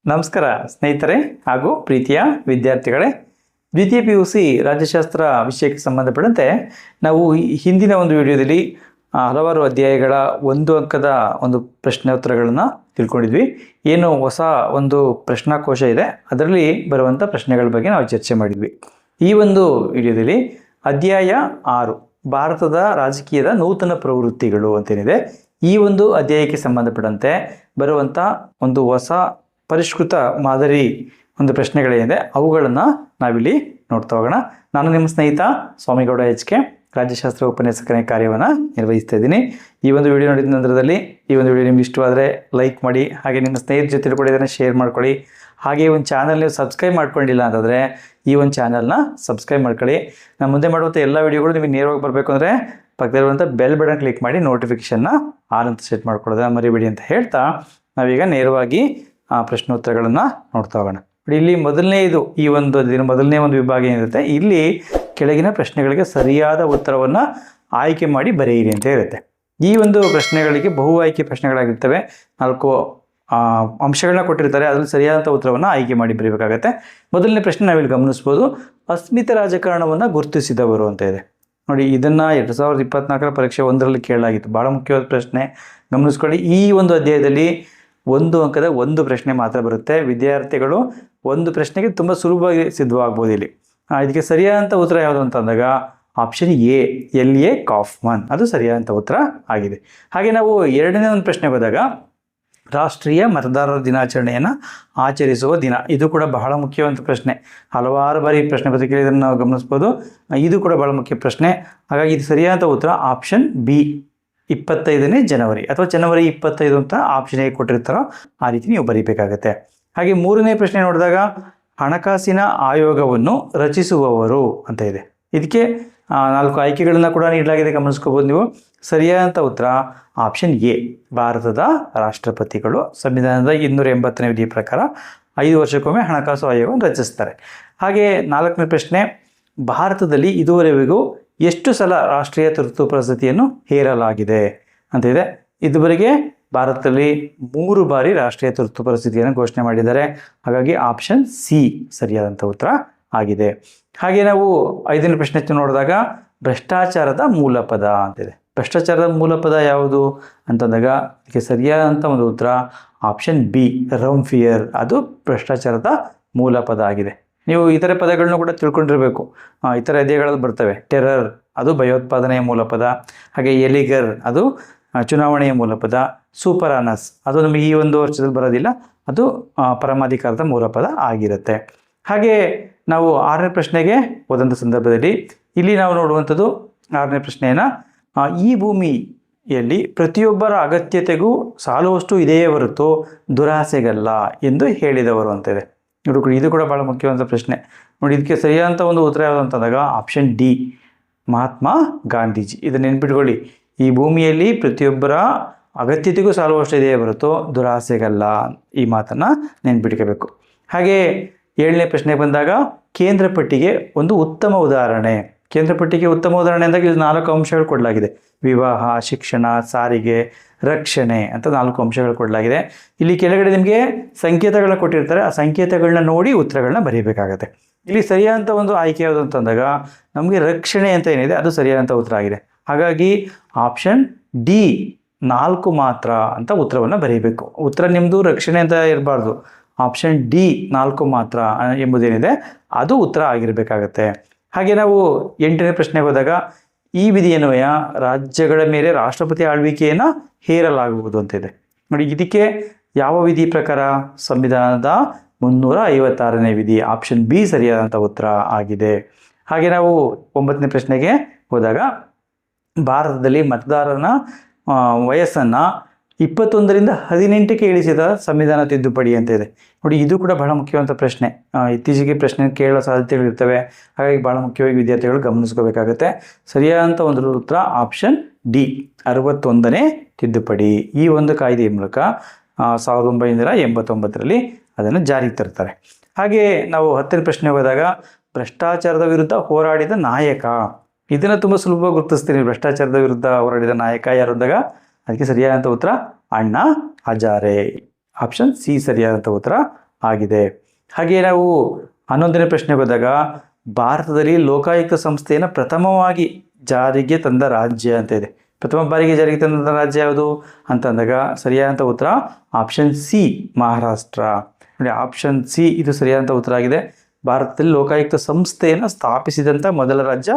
ನಮಸ್ಕಾರ ಸ್ನೇಹಿತರೆ ಹಾಗೂ ಪ್ರೀತಿಯ ವಿದ್ಯಾರ್ಥಿಗಳೇ. ದ್ವಿತೀಯ PUC ರಾಜ್ಯಶಾಸ್ತ್ರ ವಿಷಯಕ್ಕೆ ಸಂಬಂಧಪಟ್ಟಂತೆ ನಾವು ಹಿಂದಿನ ಒಂದು ವಿಡಿಯೋದಲ್ಲಿ ಹಲವಾರು ಅಧ್ಯಾಯಗಳ ಒಂದು ಅಂಕದ ಒಂದು ಪ್ರಶ್ನೋತ್ತರಗಳನ್ನು ತಿಳ್ಕೊಂಡಿದ್ವಿ. ಏನು ಹೊಸ ಒಂದು ಪ್ರಶ್ನಾಕೋಶ ಇದೆ, ಅದರಲ್ಲಿ ಬರುವಂಥ ಪ್ರಶ್ನೆಗಳ ಬಗ್ಗೆ ನಾವು ಚರ್ಚೆ ಮಾಡಿದ್ವಿ. ಈ ಒಂದು ವಿಡಿಯೋದಲ್ಲಿ ಅಧ್ಯಾಯ 6 ಭಾರತದ ರಾಜಕೀಯದ ನೂತನ ಪ್ರವೃತ್ತಿಗಳು ಅಂತೇನಿದೆ, ಈ ಒಂದು ಅಧ್ಯಾಯಕ್ಕೆ ಸಂಬಂಧಪಟ್ಟಂತೆ ಬರುವಂಥ ಒಂದು ಹೊಸ ಪರಿಷ್ಕೃತ ಮಾದರಿ ಒಂದು ಪ್ರಶ್ನೆಗಳೇನಿದೆ ಅವುಗಳನ್ನು ನಾವಿಲ್ಲಿ ನೋಡ್ತಾ ಹೋಗೋಣ. ನಾನು ನಿಮ್ಮ ಸ್ನೇಹಿತ ಸ್ವಾಮಿಗೌಡ HK, ರಾಜ್ಯಶಾಸ್ತ್ರ ಉಪನ್ಯಾಸಕರ ಕಾರ್ಯವನ್ನು ನಿರ್ವಹಿಸ್ತಾ ಇದ್ದೀನಿ. ಈ ಒಂದು ವಿಡಿಯೋ ನೋಡಿದ ನಂತರದಲ್ಲಿ ಈ ಒಂದು ವಿಡಿಯೋ ನಿಮ್ಗೆ ಇಷ್ಟವಾದರೆ ಲೈಕ್ ಮಾಡಿ, ಹಾಗೆ ನಿಮ್ಮ ಸ್ನೇಹಿತರ ಜೊತೆ ಕೂಡ ಇದನ್ನು ಶೇರ್ ಮಾಡ್ಕೊಳ್ಳಿ. ಹಾಗೆ ಒಂದು ಚಾನಲ್ ನೀವು ಸಬ್ಸ್ಕ್ರೈಬ್ ಮಾಡ್ಕೊಂಡಿಲ್ಲ ಅಂತಂದರೆ ಈ ಒಂದು ಚಾನಲ್ನ ಸಬ್ಸ್ಕ್ರೈಬ್ ಮಾಡ್ಕೊಳ್ಳಿ. ನಾನು ಮುಂದೆ ಮಾಡುವಂಥ ಎಲ್ಲ ವಿಡಿಯೋಗಳು ನಿಮಗೆ ನೇರವಾಗಿ ಬರಬೇಕು ಅಂದರೆ ಪಕ್ಕದಲ್ಲಿರುವಂಥ ಬೆಲ್ ಬಟನ್ ಕ್ಲಿಕ್ ಮಾಡಿ ನೋಟಿಫಿಕೇಷನ್ನ ಆನ್ ಅಂತ ಸೆಟ್ ಮಾಡ್ಕೊಳ್ಳೋದನ್ನ ಮರಿಬೇಡಿ ಅಂತ ಹೇಳ್ತಾ ನಾವೀಗ ನೇರವಾಗಿ ಪ್ರಶ್ನೋತ್ತರಗಳನ್ನು ನೋಡ್ತಾ ಹೋಗೋಣ. ಇಲ್ಲಿ ಮೊದಲನೇ ಒಂದು ವಿಭಾಗ ಏನಿರುತ್ತೆ, ಇಲ್ಲಿ ಕೆಳಗಿನ ಪ್ರಶ್ನೆಗಳಿಗೆ ಸರಿಯಾದ ಉತ್ತರವನ್ನು ಆಯ್ಕೆ ಮಾಡಿ ಬರೆಯಿರಿ ಅಂತ ಇರುತ್ತೆ. ಈ ಒಂದು ಪ್ರಶ್ನೆಗಳಿಗೆ ಬಹು ಆಯ್ಕೆ ಪ್ರಶ್ನೆಗಳಾಗಿರ್ತವೆ. 4 ಅಂಶಗಳನ್ನ ಕೊಟ್ಟಿರ್ತಾರೆ, ಅದರಲ್ಲಿ ಸರಿಯಾದಂಥ ಉತ್ತರವನ್ನು ಆಯ್ಕೆ ಮಾಡಿ ಬರೀಬೇಕಾಗತ್ತೆ. ಮೊದಲನೇ ಪ್ರಶ್ನೆ ನಾವಿಲ್ಲಿ ಗಮನಿಸ್ಬೋದು, ಅಸ್ಮಿತ ರಾಜಕಾರಣವನ್ನು ಗುರುತಿಸಿದವರು ಅಂತ ಇದೆ. ನೋಡಿ, ಇದನ್ನು 2024 ಪರೀಕ್ಷೆ 1ರಲ್ಲಿ ಕೇಳಲಾಗಿತ್ತು. ಭಾಳ ಮುಖ್ಯವಾದ ಪ್ರಶ್ನೆ, ಗಮನಿಸ್ಕೊಳ್ಳಿ. ಈ ಒಂದು ಅಧ್ಯಾಯದಲ್ಲಿ 1 ಅಂಕದ ಒಂದು ಪ್ರಶ್ನೆ ಮಾತ್ರ ಬರುತ್ತೆ. ವಿದ್ಯಾರ್ಥಿಗಳು ಒಂದು ಪ್ರಶ್ನೆಗೆ ತುಂಬ ಸುಲಭವಾಗಿ ಸಿದ್ಧವಾಗ್ಬೋದು. ಇಲ್ಲಿ ಇದಕ್ಕೆ ಸರಿಯಾದಂಥ ಉತ್ತರ ಯಾವುದು ಅಂತಂದಾಗ ಆಪ್ಷನ್ ಎ, LA ಕಾಫ್ಮನ್, ಅದು ಸರಿಯಾದಂಥ ಉತ್ತರ ಆಗಿದೆ. ಹಾಗೆ ನಾವು ಎರಡನೇ ಒಂದು ಪ್ರಶ್ನೆಗೆ ಹೋದಾಗ ರಾಷ್ಟ್ರೀಯ ಮತದಾರರ ದಿನಾಚರಣೆಯನ್ನು ಆಚರಿಸುವ ದಿನ, ಇದು ಕೂಡ ಬಹಳ ಮುಖ್ಯವಾದ ಪ್ರಶ್ನೆ. ಹಲವಾರು ಬಾರಿ ಪ್ರಶ್ನೆ ಪತ್ರಿಕೆಯಲ್ಲಿ ಇದನ್ನು ನಾವು ಗಮನಿಸ್ಬೋದು. ಇದು ಕೂಡ ಬಹಳ ಮುಖ್ಯ ಪ್ರಶ್ನೆ. ಹಾಗಾಗಿ ಇದು ಸರಿಯಾದ ಉತ್ತರ ಆಪ್ಷನ್ ಬಿ, 25ನೇ ಜನವರಿ ಅಥವಾ ಜನವರಿ 25 ಅಂತ ಆಪ್ಷನ್ ಹೇಗೆ ಕೊಟ್ಟಿರ್ತಾರೋ ಆ ರೀತಿ ನೀವು ಬರೀಬೇಕಾಗತ್ತೆ. ಹಾಗೆ ಮೂರನೇ ಪ್ರಶ್ನೆ ನೋಡಿದಾಗ ಹಣಕಾಸಿನ ಆಯೋಗವನ್ನು ರಚಿಸುವವರು ಅಂತ ಇದೆ. ಇದಕ್ಕೆ 4 ಆಯ್ಕೆಗಳನ್ನು ಕೂಡ ನೀಡಲಾಗಿದೆ, ಗಮನಿಸ್ಕೋಬೋದು ನೀವು. ಸರಿಯಾದಂಥ ಉತ್ತರ ಆಪ್ಷನ್ ಎ, ಭಾರತದ ರಾಷ್ಟ್ರಪತಿಗಳು. ಸಂವಿಧಾನದ 280ನೇ ವಿಧಿ ಪ್ರಕಾರ 5 ವರ್ಷಕ್ಕೊಮ್ಮೆ ಹಣಕಾಸು ಆಯೋಗವನ್ನು ರಚಿಸ್ತಾರೆ. ಹಾಗೆ 4ನೇ ಪ್ರಶ್ನೆ, ಭಾರತದಲ್ಲಿ ಇದುವರೆಗೂ ಎಷ್ಟು ಸಲ ರಾಷ್ಟ್ರೀಯ ತುರ್ತು ಪರಿಸ್ಥಿತಿಯನ್ನು ಹೇರಲಾಗಿದೆ ಅಂತ ಇದೆ. ಇದುವರೆಗೆ ಭಾರತದಲ್ಲಿ 3 ಬಾರಿ ರಾಷ್ಟ್ರೀಯ ತುರ್ತು ಪರಿಸ್ಥಿತಿಯನ್ನು ಘೋಷಣೆ ಮಾಡಿದ್ದಾರೆ. ಹಾಗಾಗಿ ಆಪ್ಷನ್ ಸಿ ಸರಿಯಾದಂಥ ಉತ್ತರ ಆಗಿದೆ. ಹಾಗೆ ನಾವು 5ನೇ ಪ್ರಶ್ನೆ ನೋಡಿದಾಗ ಭ್ರಷ್ಟಾಚಾರದ ಮೂಲಪದ ಅಂತಿದೆ. ಭ್ರಷ್ಟಾಚಾರದ ಮೂಲಪದ ಯಾವುದು ಅಂತಂದಾಗ ಇದಕ್ಕೆ ಸರಿಯಾದಂಥ ಒಂದು ಉತ್ತರ ಆಪ್ಷನ್ ಬಿ, ರೌಂಫಿಯರ್, ಅದು ಭ್ರಷ್ಟಾಚಾರದ ಮೂಲಪದ ಆಗಿದೆ. ನೀವು ಇತರೆ ಪದಗಳನ್ನು ಕೂಡ ತಿಳ್ಕೊಂಡಿರಬೇಕು, ಇತರ ಅಧ್ಯಾಯಗಳಲ್ಲಿ ಬರ್ತವೆ. ಟೆರರ್, ಅದು ಭಯೋತ್ಪಾದನೆಯ ಮೂಲಪದ. ಹಾಗೆ ಎಲಿಗರ್, ಅದು ಚುನಾವಣೆಯ ಮೂಲಪದ. ಸೂಪರಾನಸ್, ಅದು ನಮಗೆ ಈ ಒಂದು ವರ್ಷದಲ್ಲಿ ಬರೋದಿಲ್ಲ, ಅದು ಪರಮಾಧಿಕಾರದ ಮೂಲಪದ ಆಗಿರುತ್ತೆ. ಹಾಗೆ ನಾವು 6ನೇ ಪ್ರಶ್ನೆಗೆ ಹೋದಂಥ ಸಂದರ್ಭದಲ್ಲಿ ಇಲ್ಲಿ ನಾವು ನೋಡುವಂಥದ್ದು 6ನೇ ಪ್ರಶ್ನೆಯನ್ನು, ಈ ಭೂಮಿಯಲ್ಲಿ ಪ್ರತಿಯೊಬ್ಬರ ಅಗತ್ಯತೆಗೂ ಸಾಲುವಷ್ಟು ಇದೆಯೇ ಹೊರತು ದುರಾಸೆಗಲ್ಲ ಎಂದು ಹೇಳಿದವರು ಅಂತಿದೆ. ಇದು ಕೂಡ ಭಾಳ ಮುಖ್ಯವಾದ ಪ್ರಶ್ನೆ. ನೋಡಿ, ಇದಕ್ಕೆ ಸರಿಯಾದಂಥ ಒಂದು ಉತ್ತರ ಯಾವುದು ಅಂತಂದಾಗ ಆಪ್ಷನ್ ಡಿ, ಮಹಾತ್ಮ ಗಾಂಧೀಜಿ. ಇದನ್ನು ನೆನ್ಪಿಟ್ಕೊಳ್ಳಿ, ಈ ಭೂಮಿಯಲ್ಲಿ ಪ್ರತಿಯೊಬ್ಬರ ಅಗತ್ಯತೆಗೂ ಸಾಲುವಷ್ಟು ಇದೆಯೇ ಹೊರತು ದುರಾಸೆಗಲ್ಲ, ಈ ಮಾತನ್ನು ನೆನ್ಪಿಟ್ಕೋಬೇಕು. ಹಾಗೆ 7ನೇ ಪ್ರಶ್ನೆಗೆ ಬಂದಾಗ ಕೇಂದ್ರ ಪಟ್ಟಿಗೆ ಒಂದು ಉತ್ತಮ ಉದಾಹರಣೆ. ಕೇಂದ್ರ ಪಟ್ಟಿಗೆ ಉತ್ತಮ ಉದಾಹರಣೆ ಅಂದಾಗ ಇಲ್ಲಿ 4 ಅಂಶಗಳು ಕೊಡಲಾಗಿದೆ. ವಿವಾಹ, ಶಿಕ್ಷಣ, ಸಾರಿಗೆ, ರಕ್ಷಣೆ ಅಂತ 4 ಅಂಶಗಳು ಕೊಡಲಾಗಿದೆ. ಇಲ್ಲಿ ಕೆಳಗಡೆ ನಿಮಗೆ ಸಂಕೇತಗಳನ್ನ ಕೊಟ್ಟಿರ್ತಾರೆ, ಆ ಸಂಕೇತಗಳನ್ನ ನೋಡಿ ಉತ್ತರಗಳನ್ನ ಬರೀಬೇಕಾಗತ್ತೆ. ಇಲ್ಲಿ ಸರಿಯಾದಂಥ ಒಂದು ಆಯ್ಕೆ ಯಾವುದು ಅಂತಂದಾಗ ನಮಗೆ ರಕ್ಷಣೆ ಅಂತ ಏನಿದೆ ಅದು ಸರಿಯಾದಂಥ ಉತ್ತರ ಆಗಿದೆ. ಹಾಗಾಗಿ ಆಪ್ಷನ್ ಡಿ 4 ಮಾತ್ರ ಅಂತ ಉತ್ತರವನ್ನು ಬರೀಬೇಕು. ಉತ್ತರ ನಿಮ್ಮದು ರಕ್ಷಣೆ ಅಂತ ಇರಬಾರ್ದು, ಆಪ್ಷನ್ ಡಿ 4 ಮಾತ್ರ ಎಂಬುದೇನಿದೆ ಅದು ಉತ್ತರ ಆಗಿರಬೇಕಾಗತ್ತೆ. ಹಾಗೆ ನಾವು 8ನೇ ಪ್ರಶ್ನೆಗೆ ಹೋದಾಗ ಈ ವಿಧಿಯನ್ವಯ ರಾಜ್ಯಗಳ ಮೇಲೆ ರಾಷ್ಟ್ರಪತಿ ಆಳ್ವಿಕೆಯನ್ನು ಹೇರಲಾಗುವುದು ಅಂತಿದೆ. ನೋಡಿ, ಇದಕ್ಕೆ ಯಾವ ವಿಧಿ ಪ್ರಕಾರ? ಸಂವಿಧಾನದ 356ನೇ ವಿಧಿ, ಆಪ್ಷನ್ ಬಿ ಸರಿಯಾದಂಥ ಉತ್ತರ ಆಗಿದೆ. ಹಾಗೆ ನಾವು 9ನೇ ಪ್ರಶ್ನೆಗೆ ಹೋದಾಗ ಭಾರತದಲ್ಲಿ ಮತದಾರನ ವಯಸ್ಸನ್ನು 21ರಿಂದ 18ಕ್ಕೆ ಇಳಿಸಿದ ಸಂವಿಧಾನ ತಿದ್ದುಪಡಿ ಅಂತ ಇದೆ. ನೋಡಿ, ಇದು ಕೂಡ ಬಹಳ ಮುಖ್ಯವಾದ ಪ್ರಶ್ನೆ. ಇತ್ತೀಚೆಗೆ ಪ್ರಶ್ನೆ ಕೇಳೋ ಸಾಧ್ಯತೆಗಳಿರ್ತವೆ. ಹಾಗಾಗಿ ಬಹಳ ಮುಖ್ಯವಾಗಿ ವಿದ್ಯಾರ್ಥಿಗಳು ಗಮನಿಸ್ಕೋಬೇಕಾಗುತ್ತೆ. ಸರಿಯಾದಂಥ ಒಂದು ಉತ್ತರ ಆಪ್ಷನ್ ಡಿ, 61ನೇ ತಿದ್ದುಪಡಿ. ಈ ಒಂದು ಕಾಯ್ದೆಯ ಮೂಲಕ 1989ರಲ್ಲಿ ಅದನ್ನು ಜಾರಿಗೆ ತರ್ತಾರೆ. ಹಾಗೆ ನಾವು 10ನೇ ಪ್ರಶ್ನೆ ಹೋದಾಗ ಭ್ರಷ್ಟಾಚಾರದ ವಿರುದ್ಧ ಹೋರಾಡಿದ ನಾಯಕ. ಇದನ್ನು ತುಂಬ ಸುಲಭವಾಗಿ ಗುರುತಿಸ್ತೀನಿ. ಭ್ರಷ್ಟಾಚಾರದ ವಿರುದ್ಧ ಹೋರಾಡಿದ ನಾಯಕ ಯಾರು ಅಂದಾಗ ಅದಕ್ಕೆ ಸರಿಯಾದಂಥ ಉತ್ತರ ಅಣ್ಣಾ ಹಜಾರೆ. ಆಪ್ಷನ್ ಸಿ ಸರಿಯಾದಂಥ ಉತ್ತರ ಆಗಿದೆ. ಹಾಗೆ ನಾವು 11ನೇ ಪ್ರಶ್ನೆಗೆ ಹೋದಾಗ ಭಾರತದಲ್ಲಿ ಲೋಕಾಯುಕ್ತ ಸಂಸ್ಥೆಯನ್ನು ಪ್ರಥಮವಾಗಿ ಜಾರಿಗೆ ತಂದ ರಾಜ್ಯ ಅಂತ ಇದೆ. ಪ್ರಥಮ ಬಾರಿಗೆ ಜಾರಿಗೆ ತಂದ ರಾಜ್ಯ ಯಾವುದು ಅಂತಂದಾಗ ಸರಿಯಾದಂಥ ಉತ್ತರ ಆಪ್ಷನ್ ಸಿ, ಮಹಾರಾಷ್ಟ್ರ. ನೋಡಿ, ಆಪ್ಷನ್ ಸಿ ಇದು ಸರಿಯಾದಂಥ ಉತ್ತರ ಆಗಿದೆ. ಭಾರತದಲ್ಲಿ ಲೋಕಾಯುಕ್ತ ಸಂಸ್ಥೆಯನ್ನು ಸ್ಥಾಪಿಸಿದಂಥ ಮೊದಲ ರಾಜ್ಯ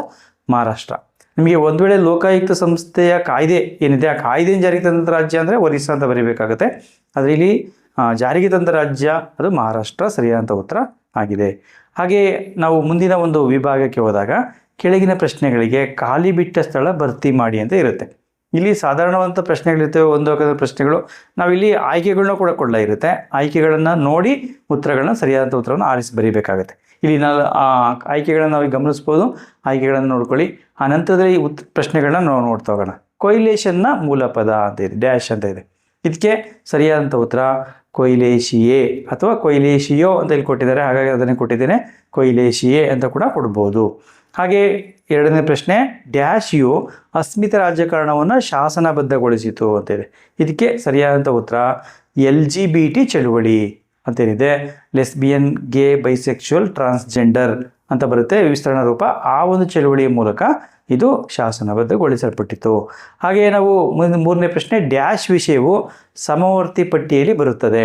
ಮಹಾರಾಷ್ಟ್ರ. ನಿಮಗೆ ಒಂದು ವೇಳೆ ಲೋಕಾಯುಕ್ತ ಸಂಸ್ಥೆಯ ಕಾಯ್ದೆ ಏನಿದೆ ಆ ಕಾಯ್ದೆಯನ್ನು ಜಾರಿಗೆ ತಂದ ರಾಜ್ಯ ಅಂದರೆ ಒರಿಸ್ಸಾ ಅಂತ ಬರೀಬೇಕಾಗುತ್ತೆ. ಆದರೆ ಇಲ್ಲಿ ಜಾರಿಗೆ ತಂದ ರಾಜ್ಯ ಅದು ಮಹಾರಾಷ್ಟ್ರ ಸರಿಯಾದಂಥ ಉತ್ತರ ಆಗಿದೆ. ಹಾಗೆ ನಾವು ಮುಂದಿನ ಒಂದು ವಿಭಾಗಕ್ಕೆ ಹೋದಾಗ ಕೆಳಗಿನ ಪ್ರಶ್ನೆಗಳಿಗೆ ಖಾಲಿ ಬಿಟ್ಟ ಸ್ಥಳ ಭರ್ತಿ ಮಾಡಿ ಅಂತ ಇರುತ್ತೆ. ಇಲ್ಲಿ ಸಾಧಾರಣವಂಥ ಪ್ರಶ್ನೆಗಳಿರ್ತವೆ, ಒಂದು ಅಂಕದ ಪ್ರಶ್ನೆಗಳು. ನಾವಿಲ್ಲಿ ಆಯ್ಕೆಗಳನ್ನ ಕೂಡ ಇರುತ್ತೆ. ಆಯ್ಕೆಗಳನ್ನು ನೋಡಿ ಉತ್ತರಗಳನ್ನ ಸರಿಯಾದಂಥ ಉತ್ತರವನ್ನು ಆರಿಸಿ ಬರೀಬೇಕಾಗುತ್ತೆ. ಇಲ್ಲಿ ನಾವು ಆಯ್ಕೆಗಳನ್ನು ನಾವು ಗಮನಿಸ್ಬೋದು. ಆಯ್ಕೆಗಳನ್ನು ನೋಡ್ಕೊಳ್ಳಿ. ಆ ನಂತರದಲ್ಲಿ ಪ್ರಶ್ನೆಗಳನ್ನ ನಾವು ನೋಡ್ತಾ ಹೋಗೋಣ. ಕೊಯ್ಲೇಷನ್ನ ಮೂಲ ಪದ ಅಂತ ಇದೆ, ಡ್ಯಾಶ್ ಅಂತ ಇದೆ. ಇದಕ್ಕೆ ಸರಿಯಾದಂಥ ಉತ್ತರ ಕೊಯ್ಲೇಶಿಯೇ ಅಥವಾ ಕೊಯ್ಲೇಶಿಯೋ ಅಂತ ಇಲ್ಲಿ ಕೊಟ್ಟಿದ್ದಾರೆ, ಹಾಗಾಗಿ ಅದನ್ನೇ ಕೊಟ್ಟಿದ್ದೇನೆ. ಕೊಯ್ಲೇಶಿಯೇ ಅಂತ ಕೂಡ ಕೊಡ್ಬೋದು. ಹಾಗೆ ಎರಡನೇ ಪ್ರಶ್ನೆ, ಡ್ಯಾಶ್ ಯು ಅಸ್ಮಿತ ರಾಜಕಾರಣವನ್ನು ಶಾಸನಬದ್ಧಗೊಳಿಸಿತು ಅಂತಿದೆ. ಇದಕ್ಕೆ ಸರಿಯಾದಂಥ ಉತ್ತರ LGBT ಚಳುವಳಿ ಅಂತೇನಿದೆ. ಲೆಸ್ಬಿಯನ್, ಗೇ, ಬೈಸೆಕ್ಚುವಲ್, ಟ್ರಾನ್ಸ್ಜೆಂಡರ್ ಅಂತ ಬರುತ್ತೆ ವಿಸ್ತರಣಾ ರೂಪ. ಆ ಒಂದು ಚಳುವಳಿಯ ಮೂಲಕ ಇದು ಶಾಸನಬದ್ಧಗೊಳಿಸಲ್ಪಟ್ಟಿತು. ಹಾಗೆ ನಾವು ಮೂರನೇ ಪ್ರಶ್ನೆ, ಡ್ಯಾಶ್ ವಿಷಯವು ಸಮವರ್ತಿ ಪಟ್ಟಿಯಲ್ಲಿ ಬರುತ್ತದೆ.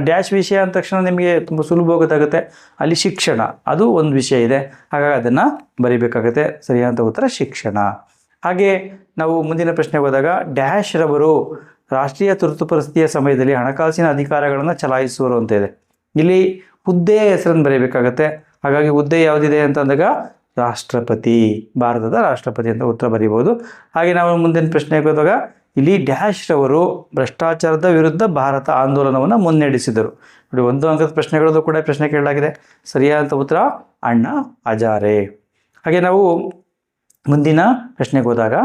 ಡ್ಯಾಶ್ ವಿಷಯ ಅಂದ ತಕ್ಷಣ ನಿಮಗೆ ತುಂಬ ಸುಲಭ ಗೊತ್ತಾಗುತ್ತೆ. ಅಲ್ಲಿ ಶಿಕ್ಷಣ ಅದು ಒಂದು ವಿಷಯ ಇದೆ, ಹಾಗಾಗಿ ಅದನ್ನು ಬರೀಬೇಕಾಗುತ್ತೆ. ಸರಿಯಾದಂಥ ಉತ್ತರ ಶಿಕ್ಷಣ. ಹಾಗೆ ನಾವು ಮುಂದಿನ ಪ್ರಶ್ನೆಗೆ ಹೋದಾಗ ಡ್ಯಾಶ್ ರವರು ರಾಷ್ಟ್ರೀಯ ತುರ್ತು ಪರಿಸ್ಥಿತಿಯ ಸಮಯದಲ್ಲಿ ಹಣಕಾಸಿನ ಅಧಿಕಾರಗಳನ್ನು ಚಲಾಯಿಸುವರು ಅಂತ ಇದೆ. ಇಲ್ಲಿ ಹುದ್ದೆಯ ಹೆಸರನ್ನು ಬರೀಬೇಕಾಗತ್ತೆ. ಹಾಗಾಗಿ ಹುದ್ದೆ ಯಾವುದಿದೆ ಅಂತಂದಾಗ ರಾಷ್ಟ್ರಪತಿ, ಭಾರತದ ರಾಷ್ಟ್ರಪತಿ ಅಂತ ಉತ್ತರ ಬರೀಬೋದು. ಹಾಗೆ ನಾವು ಮುಂದಿನ ಪ್ರಶ್ನೆಗೆ ಹೋದಾಗ ಇಲ್ಲಿ ಡ್ಯಾಶ್ ರವರು ಭ್ರಷ್ಟಾಚಾರದ ವಿರುದ್ಧ ಭಾರತ ಆಂದೋಲನವನ್ನು ಮುನ್ನಡೆಸಿದರು. ನೋಡಿ, ಒಂದು ಅಂಕದ ಪ್ರಶ್ನೆಗಳದ್ದು ಕೂಡ ಪ್ರಶ್ನೆ ಕೇಳಲಾಗಿದೆ. ಸರಿಯಾದಂಥ ಉತ್ತರ ಅಣ್ಣಾ ಹಜಾರೆ. ಹಾಗೆ ನಾವು ಮುಂದಿನ ಪ್ರಶ್ನೆಗೆ ಹೋದಾಗ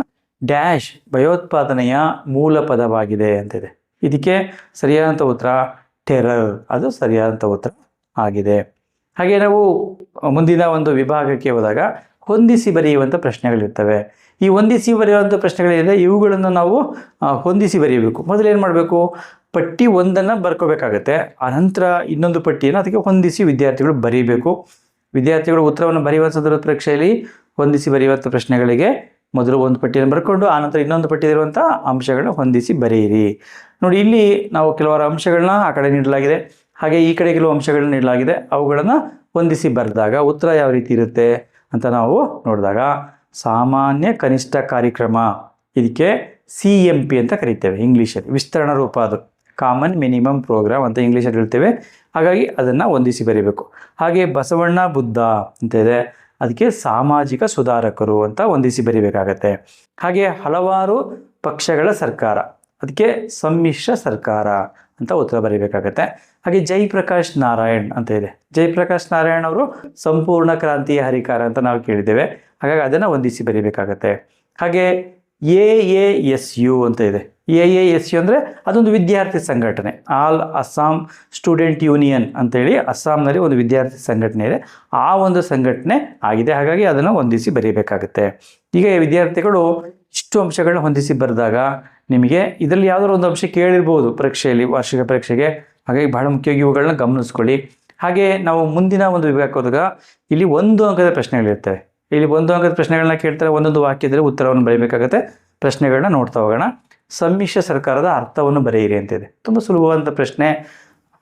ಡ್ಯಾಶ್ ಭಯೋತ್ಪಾದನೆಯ ಮೂಲ ಪದವಾಗಿದೆ ಅಂತಿದೆ. ಇದಕ್ಕೆ ಸರಿಯಾದಂಥ ಉತ್ತರ ಟೆರರ್, ಅದು ಸರಿಯಾದಂಥ ಉತ್ತರ ಆಗಿದೆ. ಹಾಗೆ ನಾವು ಮುಂದಿನ ಒಂದು ವಿಭಾಗಕ್ಕೆ ಹೋದಾಗ ಹೊಂದಿಸಿ ಬರೆಯುವಂಥ ಪ್ರಶ್ನೆಗಳಿರ್ತವೆ. ಈ ಹೊಂದಿಸಿ ಬರೆಯುವಂಥ ಪ್ರಶ್ನೆಗಳಿದೆ, ಇವುಗಳನ್ನು ನಾವು ಹೊಂದಿಸಿ ಬರೆಯಬೇಕು. ಮೊದಲು ಏನು ಮಾಡಬೇಕು, ಪಟ್ಟಿ ಒಂದನ್ನು ಬರ್ಕೋಬೇಕಾಗತ್ತೆ. ಆನಂತರ ಇನ್ನೊಂದು ಪಟ್ಟಿಯನ್ನು ಅದಕ್ಕೆ ಹೊಂದಿಸಿ ವಿದ್ಯಾರ್ಥಿಗಳು ಬರೀಬೇಕು. ವಿದ್ಯಾರ್ಥಿಗಳು ಉತ್ತರವನ್ನು ಬರೆಯುವ ಸಂದರ್ಭದ ಪರೀಕ್ಷೆಯಲ್ಲಿ ಹೊಂದಿಸಿ ಬರೆಯುವಂಥ ಪ್ರಶ್ನೆಗಳಿಗೆ ಮೊದಲು ಒಂದು ಪಟ್ಟಿಯನ್ನು ಬರ್ಕೊಂಡು ಆನಂತರ ಇನ್ನೊಂದು ಪಟ್ಟಿಯಲ್ಲಿರುವಂಥ ಅಂಶಗಳನ್ನ ಹೊಂದಿಸಿ ಬರೆಯಿರಿ. ನೋಡಿ, ಇಲ್ಲಿ ನಾವು ಕೆಲವಾರು ಅಂಶಗಳನ್ನ ಆ ಕಡೆ ನೀಡಲಾಗಿದೆ, ಹಾಗೆ ಈ ಕಡೆ ಕೆಲವು ಅಂಶಗಳನ್ನ ನೀಡಲಾಗಿದೆ. ಅವುಗಳನ್ನು ಹೊಂದಿಸಿ ಬರೆದಾಗ ಉತ್ತರ ಯಾವ ರೀತಿ ಇರುತ್ತೆ ಅಂತ ನಾವು ನೋಡಿದಾಗ ಸಾಮಾನ್ಯ ಕನಿಷ್ಠ ಕಾರ್ಯಕ್ರಮ, ಇದಕ್ಕೆ CMP ಅಂತ ಕರಿತೇವೆ ಇಂಗ್ಲೀಷಲ್ಲಿ. ವಿಸ್ತರಣಾ ರೂಪ ಅದು ಕಾಮನ್ ಮಿನಿಮಮ್ ಪ್ರೋಗ್ರಾಮ್ ಅಂತ ಇಂಗ್ಲೀಷಲ್ಲಿ ಹೇಳ್ತೇವೆ. ಹಾಗಾಗಿ ಅದನ್ನು ಹೊಂದಿಸಿ ಬರೀಬೇಕು. ಹಾಗೆ ಬಸವಣ್ಣ ಬುದ್ಧ ಅಂತ ಇದೆ, ಅದಕ್ಕೆ ಸಾಮಾಜಿಕ ಸುಧಾರಕರು ಅಂತ ಹೊಂದಿಸಿ ಬರೀಬೇಕಾಗತ್ತೆ. ಹಾಗೆ ಹಲವಾರು ಪಕ್ಷಗಳ ಸರ್ಕಾರ, ಅದಕ್ಕೆ ಸಮ್ಮಿಶ್ರ ಸರ್ಕಾರ ಅಂತ ಉತ್ತರ ಬರೀಬೇಕಾಗತ್ತೆ. ಹಾಗೆ ಜಯಪ್ರಕಾಶ್ ನಾರಾಯಣ್ ಅಂತ ಇದೆ. ಜಯಪ್ರಕಾಶ್ ನಾರಾಯಣ್ ಅವರು ಸಂಪೂರ್ಣ ಕ್ರಾಂತಿಯ ಹರಿಕಾರ ಅಂತ ನಾವು ಕೇಳಿದ್ದೇವೆ, ಹಾಗಾಗಿ ಅದನ್ನು ಹೊಂದಿಸಿ ಬರೀಬೇಕಾಗತ್ತೆ. ಹಾಗೆ AASU ಅಂತ ಇದೆ. AASU ಅಂದರೆ ಅದೊಂದು ವಿದ್ಯಾರ್ಥಿ ಸಂಘಟನೆ, ಆಲ್ ಅಸ್ಸಾಂ ಸ್ಟೂಡೆಂಟ್ ಯೂನಿಯನ್ ಅಂತೇಳಿ ಅಸ್ಸಾಂನಲ್ಲಿ ಒಂದು ವಿದ್ಯಾರ್ಥಿ ಸಂಘಟನೆ ಇದೆ. ಆ ಒಂದು ಸಂಘಟನೆ ಆಗಿದೆ, ಹಾಗಾಗಿ ಅದನ್ನು ಹೊಂದಿಸಿ ಬರೀಬೇಕಾಗುತ್ತೆ. ಈಗ ವಿದ್ಯಾರ್ಥಿಗಳು ಇಷ್ಟು ಅಂಶಗಳನ್ನ ಹೊಂದಿಸಿ ಬರೆದಾಗ ನಿಮಗೆ ಇದರಲ್ಲಿ ಯಾವುದಾದ್ರು ಒಂದು ಅಂಶ ಕೇಳಿರ್ಬೋದು ಪರೀಕ್ಷೆಯಲ್ಲಿ, ವಾರ್ಷಿಕ ಪರೀಕ್ಷೆಗೆ. ಹಾಗಾಗಿ ಬಹಳ ಮುಖ್ಯವಾಗಿ ಇವುಗಳನ್ನ ಗಮನಿಸ್ಕೊಳ್ಳಿ. ಹಾಗೆ ನಾವು ಮುಂದಿನ ಒಂದು ವಿಭಾಗಕ್ಕೆ ಹೋದಾಗ ಇಲ್ಲಿ ಒಂದು ಅಂಕದ ಪ್ರಶ್ನೆಗಳಿರ್ತವೆ. ಇಲ್ಲಿ ಒಂದು ಅಂಕದ ಪ್ರಶ್ನೆಗಳನ್ನ ಕೇಳ್ತಾರೆ, ಒಂದೊಂದು ವಾಕ್ಯದಲ್ಲಿ ಉತ್ತರವನ್ನು ಬರೀಬೇಕಾಗುತ್ತೆ. ಪ್ರಶ್ನೆಗಳನ್ನ ನೋಡ್ತಾ ಹೋಗೋಣ. ಸಮ್ಮಿಶ್ರ ಸರ್ಕಾರದ ಅರ್ಥವನ್ನು ಬರೆಯಿರಿ ಅಂತಿದೆ. ತುಂಬ ಸುಲಭವಾದಂಥ ಪ್ರಶ್ನೆ.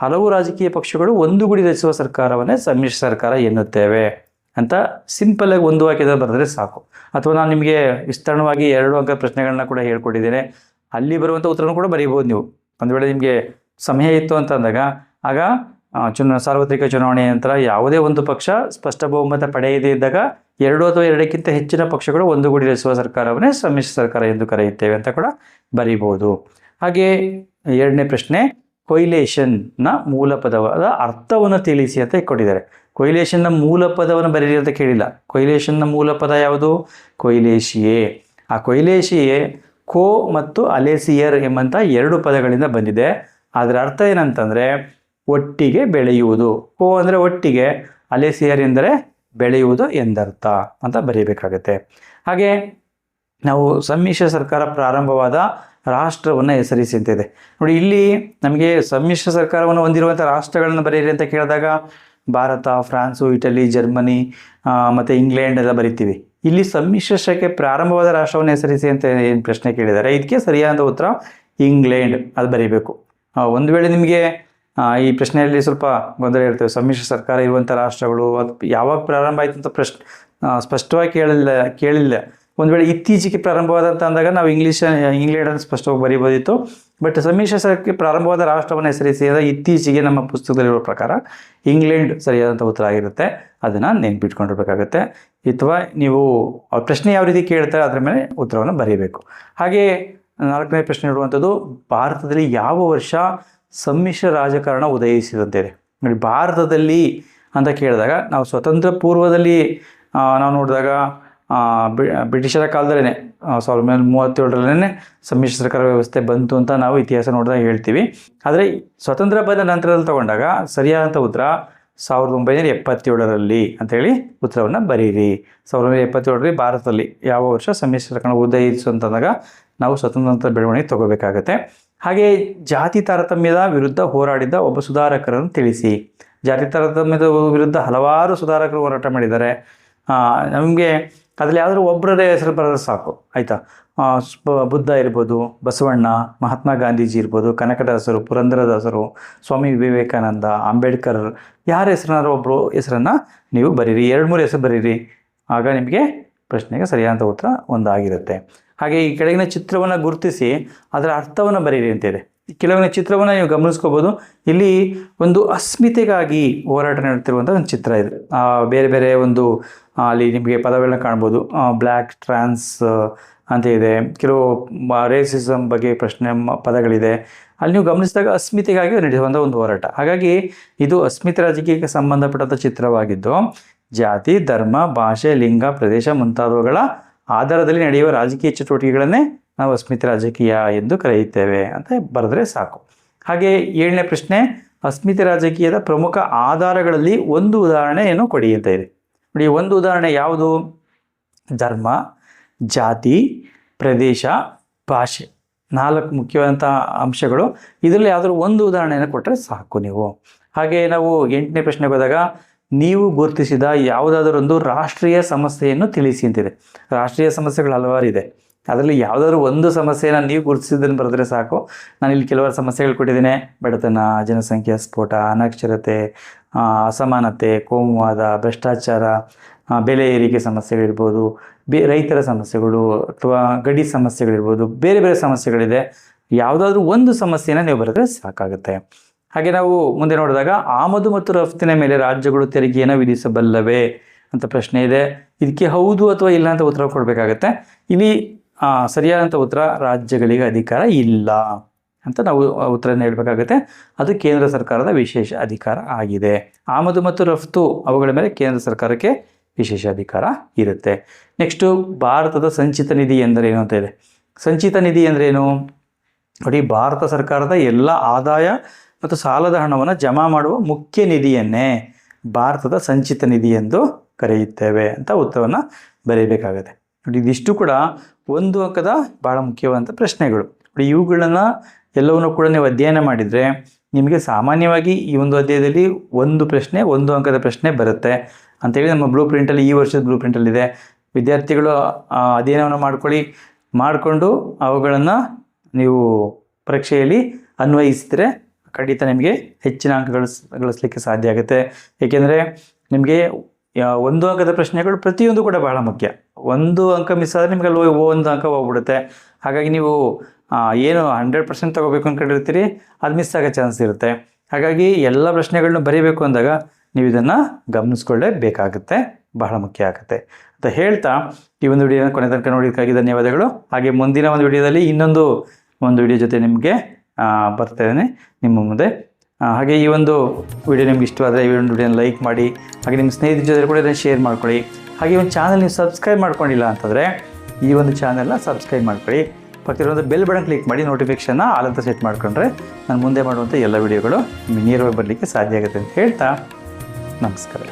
ಹಲವು ರಾಜಕೀಯ ಪಕ್ಷಗಳು ಒಂದುಗೂಡಿ ರಚಿಸುವ ಸರ್ಕಾರವನ್ನೇ ಸಮ್ಮಿಶ್ರ ಸರ್ಕಾರ ಎನ್ನುತ್ತೇವೆ ಅಂತ ಸಿಂಪಲ್ ಆಗಿ ಒಂದು ವಾಕ್ಯದಲ್ಲಿ ಬರೆದ್ರೆ ಸಾಕು. ಅಥವಾ ನಾನು ನಿಮಗೆ ವಿಸ್ತರಣವಾಗಿ 2 ಅಂಕದ ಪ್ರಶ್ನೆಗಳನ್ನ ಕೂಡ ಹೇಳ್ಕೊಟ್ಟಿದ್ದೇನೆ, ಅಲ್ಲಿ ಬರುವಂಥ ಉತ್ತರನೂ ಕೂಡ ಬರೀಬೋದು ನೀವು. ಒಂದು ವೇಳೆ ನಿಮಗೆ ಸಮಯ ಇತ್ತು ಅಂತ ಅಂದಾಗ ಆಗ ಸಾರ್ವತ್ರಿಕ ಚುನಾವಣೆ ನಂತರ ಯಾವುದೇ ಒಂದು ಪಕ್ಷ ಸ್ಪಷ್ಟ ಬಹುಮತ ಪಡೆಯದೇ ಇದ್ದಾಗ 2 ಅಥವಾ 2ಕ್ಕಿಂತ ಹೆಚ್ಚಿನ ಪಕ್ಷಗಳು ಒಂದುಗೂಡಿ ರಚಿಸುವ ಸರ್ಕಾರವನ್ನೇ ಸಮ್ಮಿಶ್ರ ಸರ್ಕಾರ ಎಂದು ಕರೆಯುತ್ತೇವೆ ಅಂತ ಕೂಡ ಬರೀಬಹುದು. ಹಾಗೆ 2ನೇ ಪ್ರಶ್ನೆ, ಕೊಯ್ಲೇಷನ್ನ ಮೂಲ ಪದವಾದ ಅರ್ಥವನ್ನು ತಿಳಿಸಿ ಅಂತ ಕೊಟ್ಟಿದ್ದಾರೆ. ಕೊಯ್ಲೇಷನ್ನ ಮೂಲ ಪದವನ್ನು ಬರೀರಿ ಅಂತ ಕೇಳಿಲ್ಲ. ಕೊಯ್ಲೇಷನ್ನ ಮೂಲ ಪದ ಯಾವುದು? ಕೊಯ್ಲೇಶಿಯೇ. ಆ ಕೊಯ್ಲೇಶಿಯೇ ಕೋ ಮತ್ತು ಅಲೆಸಿಯರ್ ಎಂಬಂಥ 2 ಪದಗಳಿಂದ ಬಂದಿದೆ. ಅದರ ಅರ್ಥ ಏನಂತಂದರೆ ಒಟ್ಟಿಗೆ ಬೆಳೆಯುವುದು. ಕೋ ಅಂದರೆ ಒಟ್ಟಿಗೆ, ಅಲೆಸಿಯರ್ ಎಂದರೆ ಬೆಳೆಯುವುದು ಎಂದರ್ಥ ಅಂತ ಬರೀಬೇಕಾಗತ್ತೆ. ಹಾಗೆ ನಾವು ಸಮ್ಮಿಶ್ರ ಸರ್ಕಾರ ಪ್ರಾರಂಭವಾದ ರಾಷ್ಟ್ರವನ್ನು ಹೆಸರಿಸಿ ಅಂತ ಇದೆ. ನೋಡಿ, ಇಲ್ಲಿ ನಮಗೆ ಸಮ್ಮಿಶ್ರ ಸರ್ಕಾರವನ್ನು ಹೊಂದಿರುವಂಥ ರಾಷ್ಟ್ರಗಳನ್ನು ಬರೆಯಿರಿ ಅಂತ ಕೇಳಿದಾಗ ಭಾರತ, ಫ್ರಾನ್ಸು, ಇಟಲಿ, ಜರ್ಮನಿ ಮತ್ತು ಇಂಗ್ಲೆಂಡ್ ಎಲ್ಲ ಬರಿತೀವಿ. ಇಲ್ಲಿ ಸಮ್ಮಿಶ್ರಕ್ಕೆ ಪ್ರಾರಂಭವಾದ ರಾಷ್ಟ್ರವನ್ನು ಹೆಸರಿಸಿ ಅಂತ ಏನು ಪ್ರಶ್ನೆ ಕೇಳಿದ್ದಾರೆ, ಇದಕ್ಕೆ ಸರಿಯಾದ ಉತ್ತರ ಇಂಗ್ಲೆಂಡ್, ಅದು ಬರೀಬೇಕು. ಒಂದು ವೇಳೆ ನಿಮಗೆ ಈ ಪ್ರಶ್ನೆಯಲ್ಲಿ ಸ್ವಲ್ಪ ಗೊಂದಲ ಇರ್ತವೆ, ಸಮ್ಮಿಶ್ರ ಸರ್ಕಾರ ಇರುವಂಥ ರಾಷ್ಟ್ರಗಳು ಅದು ಯಾವಾಗ ಪ್ರಾರಂಭ ಆಯಿತು ಅಂತ ಸ್ಪಷ್ಟವಾಗಿ ಕೇಳಿಲ್ಲ. ಒಂದು ವೇಳೆ ಇತ್ತೀಚೆಗೆ ಪ್ರಾರಂಭವಾದಂಥ ಅಂದಾಗ ನಾವು ಇಂಗ್ಲೆಂಡನ್ನು ಸ್ಪಷ್ಟವಾಗಿ ಬರೀಬೋದಿತ್ತು. ಬಟ್ ಸಮ್ಮಿಶ್ರ ಸರ್ಕಾರಕ್ಕೆ ಪ್ರಾರಂಭವಾದ ರಾಷ್ಟ್ರವನ್ನು ಹೆಸರಿಸಿ ಇತ್ತೀಚೆಗೆ ನಮ್ಮ ಪುಸ್ತಕದಲ್ಲಿರುವ ಪ್ರಕಾರ ಇಂಗ್ಲೆಂಡ್ ಸರಿಯಾದಂಥ ಉತ್ತರ ಆಗಿರುತ್ತೆ. ಅದನ್ನು ನೆನ್ಪಿಟ್ಕೊಂಡಿರ್ಬೇಕಾಗತ್ತೆ. ಅಥವಾ ನೀವು ಅವ್ರ ಪ್ರಶ್ನೆ ಯಾವ ರೀತಿ ಕೇಳ್ತಾರೆ ಅದರ ಮೇಲೆ ಉತ್ತರವನ್ನು ಬರೀಬೇಕು. ಹಾಗೆ 4ನೇ ಪ್ರಶ್ನೆ ಇರುವಂಥದ್ದು, ಭಾರತದಲ್ಲಿ ಯಾವ ವರ್ಷ ಸಮ್ಮಿಶ್ರ ರಾಜಕಾರಣ ಉದಯಿಸಿದಂತಿದೆ. ನೋಡಿ, ಭಾರತದಲ್ಲಿ ಅಂತ ಕೇಳಿದಾಗ ನಾವು ಸ್ವತಂತ್ರ ಪೂರ್ವದಲ್ಲಿ ನಾವು ನೋಡಿದಾಗ ಬ್ರಿಟಿಷರ ಕಾಲದಲ್ಲೇ 1937 ಸಮ್ಮಿಶ್ರ ಸರ್ಕಾರ ವ್ಯವಸ್ಥೆ ಬಂತು ಅಂತ ನಾವು ಇತಿಹಾಸ ನೋಡಿದಾಗ ಹೇಳ್ತೀವಿ. ಆದರೆ ಸ್ವತಂತ್ರ ಬಂದ ನಂತರದಲ್ಲಿ ತಗೊಂಡಾಗ ಸರಿಯಾದಂಥ ಉತ್ತರ 1977 ಅಂಥೇಳಿ ಉತ್ತರವನ್ನು ಬರೀರಿ. 1977 ಭಾರತದಲ್ಲಿ ಯಾವ ವರ್ಷ ಸಮ್ಮಿಶ್ರ ಸರ್ಕಾರ ಉದಯಿಸು ಅಂತಂದಾಗ ನಾವು ಸ್ವತಂತ್ರ ಬೆಳವಣಿಗೆ ತಗೋಬೇಕಾಗತ್ತೆ. ಹಾಗೆ ಜಾತಿ ತಾರತಮ್ಯದ ವಿರುದ್ಧ ಹೋರಾಡಿದ ಒಬ್ಬ ಸುಧಾರಕರನ್ನು ತಿಳಿಸಿ. ಜಾತಿ ತಾರತಮ್ಯದ ವಿರುದ್ಧ ಹಲವಾರು ಸುಧಾರಕರು ಹೋರಾಟ ಮಾಡಿದ್ದಾರೆ. ನಮಗೆ ಅದರಲ್ಲಿ ಯಾವ್ದಾದ್ರು ಒಬ್ಬರದೇ ಹೆಸರು ಬರೋದು ಸಾಕು, ಆಯಿತಾ. ಬುದ್ಧ ಇರ್ಬೋದು, ಬಸವಣ್ಣ, ಮಹಾತ್ಮ ಗಾಂಧೀಜಿ ಇರ್ಬೋದು, ಕನಕದಾಸರು, ಪುರಂದರದಾಸರು, ಸ್ವಾಮಿ ವಿವೇಕಾನಂದ, ಅಂಬೇಡ್ಕರ್, ಯಾರ ಹೆಸರನ್ನಾದ್ರೂ ಒಬ್ಬರು ಹೆಸರನ್ನು ನೀವು ಬರೀರಿ. 2-3 ಹೆಸರು ಬರೀರಿ, ಆಗ ನಿಮಗೆ ಪ್ರಶ್ನೆಗೆ ಸರಿಯಾದ ಉತ್ತರ ಒಂದಾಗಿರುತ್ತೆ. ಹಾಗೆ ಈ ಕೆಳಗಿನ ಚಿತ್ರವನ್ನು ಗುರುತಿಸಿ ಅದರ ಅರ್ಥವನ್ನು ಬರೀರಿ ಅಂತಿದೆ. ಈ ಕೆಳಗಿನ ಚಿತ್ರವನ್ನು ನೀವು ಗಮನಿಸ್ಕೋಬೋದು. ಇಲ್ಲಿ ಒಂದು ಅಸ್ಮಿತೆಗಾಗಿ ಹೋರಾಟ ನಡೆಯುತ್ತಿರುವಂಥ ಒಂದು ಚಿತ್ರ ಇದೆ. ಬೇರೆ ಬೇರೆ ಒಂದು ಅಲ್ಲಿ ನಿಮಗೆ ಪದಗಳನ್ನ ಕಾಣ್ಬೋದು. ಬ್ಲ್ಯಾಕ್, ಟ್ರಾನ್ಸ್ ಅಂತ ಇದೆ, ಕೆಲವು ರೇಸಿಸಮ್ ಬಗ್ಗೆ ಪ್ರಶ್ನೆ ಪದಗಳಿದೆ. ಅಲ್ಲಿ ನೀವು ಗಮನಿಸಿದಾಗ ಅಸ್ಮಿತೆಗಾಗಿ ನಡೆಯುವಂಥ ಒಂದು ಹೋರಾಟ. ಹಾಗಾಗಿ ಇದು ಅಸ್ಮಿತೆ ರಾಜಕೀಯಕ್ಕೆ ಸಂಬಂಧಪಟ್ಟಂಥ ಚಿತ್ರವಾಗಿದ್ದು, ಜಾತಿ, ಧರ್ಮ, ಭಾಷೆ, ಲಿಂಗ, ಪ್ರದೇಶ ಮುಂತಾದವುಗಳ ಆಧಾರದಲ್ಲಿ ನಡೆಯುವ ರಾಜಕೀಯ ಚಟುವಟಿಕೆಗಳನ್ನೇ ನಾವು ಅಸ್ಮಿತೆ ರಾಜಕೀಯ ಎಂದು ಕರೆಯುತ್ತೇವೆ ಅಂತ ಬರೆದ್ರೆ ಸಾಕು. ಹಾಗೆ 7ನೇ ಪ್ರಶ್ನೆ, ಅಸ್ಮಿತೆ ರಾಜಕೀಯದ ಪ್ರಮುಖ ಆಧಾರಗಳಲ್ಲಿ ಒಂದು ಉದಾಹರಣೆಯನ್ನು ಕೊಡಿ ಅಂತ ಇದೆ. ನೋಡಿ, ಒಂದು ಉದಾಹರಣೆ ಯಾವುದು? ಧರ್ಮ, ಜಾತಿ, ಪ್ರದೇಶ, ಭಾಷೆ, 4 ಮುಖ್ಯವಾದಂಥ ಅಂಶಗಳು. ಇದರಲ್ಲಿ ಯಾವುದಾದ್ರು ಒಂದು ಉದಾಹರಣೆಯನ್ನು ಕೊಟ್ಟರೆ ಸಾಕು ನೀವು. ಹಾಗೆ ನಾವು 8ನೇ ಪ್ರಶ್ನೆಗೆ ಹೋದಾಗ, ನೀವು ಗುರುತಿಸಿದ ಯಾವುದಾದ್ರೂ ಒಂದು ರಾಷ್ಟ್ರೀಯ ಸಮಸ್ಯೆಯನ್ನು ತಿಳಿಸಿ ಅಂತಿದೆ. ರಾಷ್ಟ್ರೀಯ ಸಮಸ್ಯೆಗಳು ಹಲವಾರು ಇದೆ, ಅದರಲ್ಲಿ ಯಾವುದಾದ್ರೂ ಒಂದು ಸಮಸ್ಯೆನ ನೀವು ಗುರುತಿಸಿದ್ದನ್ನು ಬರೆದ್ರೆ ಸಾಕು. ನಾನು ಇಲ್ಲಿ ಕೆಲವಾರು ಸಮಸ್ಯೆಗಳು ಕೊಟ್ಟಿದ್ದೇನೆ. ಬಡತನ, ಜನಸಂಖ್ಯಾ ಸ್ಫೋಟ, ಅನಕ್ಷರತೆ, ಅಸಮಾನತೆ, ಕೋಮುವಾದ, ಭ್ರಷ್ಟಾಚಾರ, ಬೆಲೆ ಏರಿಕೆ ಸಮಸ್ಯೆಗಳಿರ್ಬೋದು, ರೈತರ ಸಮಸ್ಯೆಗಳು ಅಥವಾ ಗಡಿ ಸಮಸ್ಯೆಗಳಿರ್ಬೋದು, ಬೇರೆ ಬೇರೆ ಸಮಸ್ಯೆಗಳಿದೆ. ಯಾವುದಾದ್ರೂ ಒಂದು ಸಮಸ್ಯೆನ ನೀವು ಬರೆದ್ರೆ ಸಾಕಾಗುತ್ತೆ. ಹಾಗೆ ನಾವು ಮುಂದೆ ನೋಡಿದಾಗ, ಆಮದು ಮತ್ತು ರಫ್ತಿನ ಮೇಲೆ ರಾಜ್ಯಗಳು ತೆರಿಗೆಯನ್ನು ವಿಧಿಸಬಲ್ಲವೇ ಅಂತ ಪ್ರಶ್ನೆ ಇದೆ. ಇದಕ್ಕೆ ಹೌದು ಅಥವಾ ಇಲ್ಲ ಅಂತ ಉತ್ತರ ಕೊಡಬೇಕಾಗತ್ತೆ. ಇಲ್ಲಿ ಸರಿಯಾದಂಥ ಉತ್ತರ, ರಾಜ್ಯಗಳಿಗೆ ಅಧಿಕಾರ ಇಲ್ಲ ಅಂತ ನಾವು ಉತ್ತರನ ಹೇಳಬೇಕಾಗುತ್ತೆ. ಅದು ಕೇಂದ್ರ ಸರ್ಕಾರದ ವಿಶೇಷ ಅಧಿಕಾರ ಆಗಿದೆ. ಆಮದು ಮತ್ತು ರಫ್ತು ಅವುಗಳ ಮೇಲೆ ಕೇಂದ್ರ ಸರ್ಕಾರಕ್ಕೆ ವಿಶೇಷ ಅಧಿಕಾರ ಇರುತ್ತೆ. ನೆಕ್ಸ್ಟು, ಭಾರತದ ಸಂಚಿತ ನಿಧಿ ಎಂದರೇನು ಅಂತ ಇದೆ. ಸಂಚಿತ ನಿಧಿ ಅಂದ್ರೇನು? ನೋಡಿ, ಭಾರತ ಸರ್ಕಾರದ ಎಲ್ಲ ಆದಾಯ ಮತ್ತು ಸಾಲದ ಹಣವನ್ನು ಜಮಾ ಮಾಡುವ ಮುಖ್ಯ ನಿಧಿಯನ್ನೇ ಭಾರತದ ಸಂಚಿತ ನಿಧಿ ಎಂದು ಕರೆಯುತ್ತೇವೆ ಅಂತ ಉತ್ತರವನ್ನು ಬರೀಬೇಕಾಗುತ್ತೆ. ನೋಡಿ, ಇದಿಷ್ಟು ಕೂಡ ಒಂದು ಅಂಕದ ಭಾಳ ಮುಖ್ಯವಾದಂಥ ಪ್ರಶ್ನೆಗಳು. ನೋಡಿ, ಇವುಗಳನ್ನು ಎಲ್ಲವನ್ನೂ ಕೂಡ ನೀವು ಅಧ್ಯಯನ ಮಾಡಿದರೆ ನಿಮಗೆ ಸಾಮಾನ್ಯವಾಗಿ ಈ ಒಂದು ಅಧ್ಯಾಯದಲ್ಲಿ ಒಂದು ಪ್ರಶ್ನೆ, 1 ಅಂಕದ ಪ್ರಶ್ನೆ ಬರುತ್ತೆ ಅಂಥೇಳಿ ನಮ್ಮ ಬ್ಲೂ ಪ್ರಿಂಟಲ್ಲಿ, ಈ ವರ್ಷದ ಬ್ಲೂ ಪ್ರಿಂಟಲ್ಲಿದೆ. ವಿದ್ಯಾರ್ಥಿಗಳು ಅಧ್ಯಯನವನ್ನು ಮಾಡಿಕೊಂಡು ಅವುಗಳನ್ನು ನೀವು ಪರೀಕ್ಷೆಯಲ್ಲಿ ಅನ್ವಯಿಸಿದರೆ ಖಂಡಿತ ನಿಮಗೆ ಹೆಚ್ಚಿನ ಅಂಕ ಗಳಿಸಲಿಕ್ಕೆ ಸಾಧ್ಯ ಆಗುತ್ತೆ. ಏಕೆಂದರೆ ನಿಮಗೆ 1 ಅಂಕದ ಪ್ರಶ್ನೆಗಳು ಪ್ರತಿಯೊಂದು ಕೂಡ ಬಹಳ ಮುಖ್ಯ. 1 ಅಂಕ ಮಿಸ್ ಆದರೆ ನಿಮಗೆ ಅಲ್ಲಿ 1 ಅಂಕ ಹೋಗ್ಬಿಡುತ್ತೆ. ಹಾಗಾಗಿ ನೀವು ಏನು 100% ತಗೋಬೇಕು ಅಂದ್ಕೊಂಡಿರ್ತೀರಿ, ಅದು ಮಿಸ್ ಆಗೋ ಚಾನ್ಸ್ ಇರುತ್ತೆ. ಹಾಗಾಗಿ ಎಲ್ಲ ಪ್ರಶ್ನೆಗಳನ್ನ ಬರೀಬೇಕು ಅಂದಾಗ ನೀವು ಇದನ್ನು ಗಮನಿಸ್ಕೊಳ್ಳೇಬೇಕಾಗುತ್ತೆ, ಬಹಳ ಮುಖ್ಯ ಆಗುತ್ತೆ ಅಂತ ಹೇಳ್ತಾ ಈ ಒಂದು ವಿಡಿಯೋನ ಕೊನೆ ತನಕ ನೋಡೋದಕ್ಕಾಗಿ ಧನ್ಯವಾದಗಳು. ಹಾಗೆ ಮುಂದಿನ ಒಂದು ವಿಡಿಯೋದಲ್ಲಿ ಇನ್ನೊಂದು ವಿಡಿಯೋ ಜೊತೆ ನಿಮಗೆ ಬರ್ತಾ ಇದ್ದೇನೆ ನಿಮ್ಮ ಮುಂದೆ. ಹಾಗೆ ಈ ಒಂದು ವಿಡಿಯೋ ನಿಮ್ಗೆ ಇಷ್ಟವಾದರೆ ಈ ಒಂದು ವಿಡಿಯೋನ ಲೈಕ್ ಮಾಡಿ, ಹಾಗೆ ನಿಮ್ಮ ಸ್ನೇಹಿತರ ಜೊತೆ ಕೂಡ ಇದನ್ನು ಶೇರ್ ಮಾಡ್ಕೊಳ್ಳಿ. ಹಾಗೆ ಈ ಒಂದು ಚಾನಲ್ ನೀವು ಸಬ್ಸ್ಕ್ರೈಬ್ ಮಾಡ್ಕೊಂಡಿಲ್ಲ ಅಂತಂದರೆ ಈ ಒಂದು ಚಾನಲ್ನ ಸಬ್ಸ್ಕ್ರೈಬ್ ಮಾಡ್ಕೊಳ್ಳಿ. ಪಕ್ಕದಲ್ಲಿರುವಂಥ ಬೆಲ್ ಬಟನ್ ಕ್ಲಿಕ್ ಮಾಡಿ ನೋಟಿಫಿಕೇಷನ್ನ ಆಲ್ ಅಂತ ಸೆಟ್ ಮಾಡ್ಕೊಂಡ್ರೆ ನಾನು ಮುಂದೆ ಮಾಡುವಂಥ ಎಲ್ಲ ವಿಡಿಯೋಗಳು ನಿಮಗೆ ನೇರವಾಗಿ ಬರಲಿಕ್ಕೆ ಸಾಧ್ಯ ಆಗುತ್ತೆ ಅಂತ ಹೇಳ್ತಾ ನಮಸ್ಕಾರ.